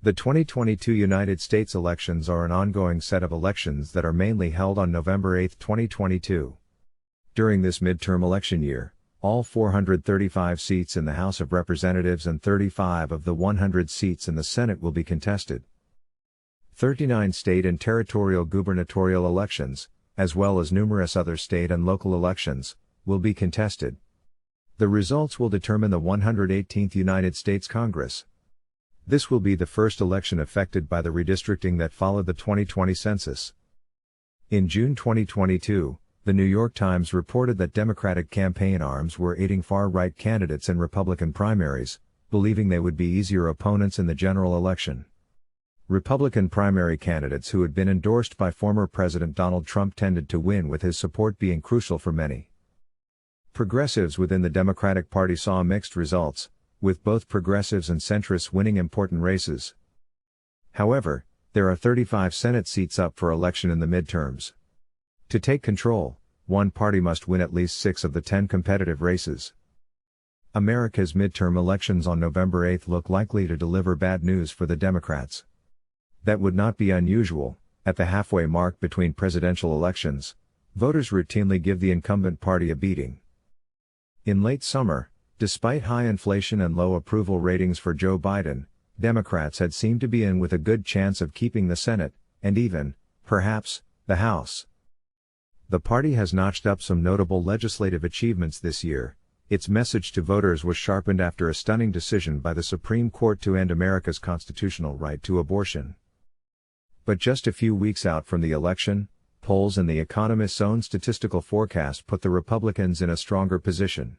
The 2022 United States elections are an ongoing set of elections that are mainly held on November 8, 2022. During this midterm election year, all 435 seats in the House of Representatives and 35 of the 100 seats in the Senate will be contested. 39 state and territorial gubernatorial elections, as well as numerous other state and local elections, will be contested. The results will determine the 118th United States Congress. This will be the first election affected by the redistricting that followed the 2020 census. In June 2022, the New York Times reported that Democratic campaign arms were aiding far-right candidates in Republican primaries, believing they would be easier opponents in the general election. Republican primary candidates who had been endorsed by former President Donald Trump tended to win, with his support being crucial for many. Progressives within the Democratic Party saw mixed results, with both progressives and centrists winning important races. However, there are 35 Senate seats up for election in the midterms. To take control, one party must win at least 6 of the 10 competitive races. America's midterm elections on November 8 look likely to deliver bad news for the Democrats. That would not be unusual. At the halfway mark between presidential elections, voters routinely give the incumbent party a beating. In late summer, despite high inflation and low approval ratings for Joe Biden, Democrats had seemed to be in with a good chance of keeping the Senate, and even, perhaps, the House. The party has notched up some notable legislative achievements this year. Its message to voters was sharpened after a stunning decision by the Supreme Court to end America's constitutional right to abortion. But just a few weeks out from the election, polls and The Economist's own statistical forecast put the Republicans in a stronger position.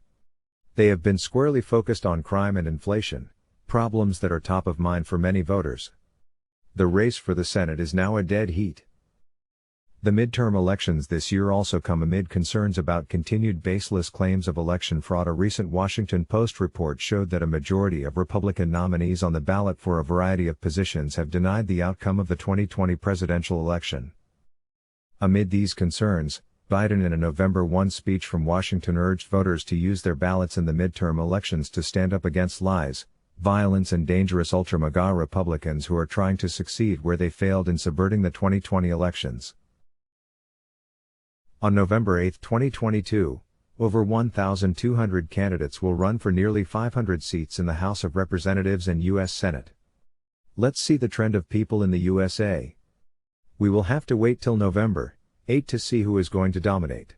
They have been squarely focused on crime and inflation, problems that are top of mind for many voters. The race for the Senate is now a dead heat. The midterm elections this year also come amid concerns about continued baseless claims of election fraud. A recent Washington Post report showed that a majority of Republican nominees on the ballot for a variety of positions have denied the outcome of the 2020 presidential election. Amid these concerns, Biden in a November 1 speech from Washington urged voters to use their ballots in the midterm elections to stand up against lies, violence and dangerous ultra-MAGA Republicans who are trying to succeed where they failed in subverting the 2020 elections. On November 8, 2022, over 1,200 candidates will run for nearly 500 seats in the House of Representatives and U.S. Senate. Let's see the trend of people in the USA. We will have to wait till November 8 to see who is going to dominate.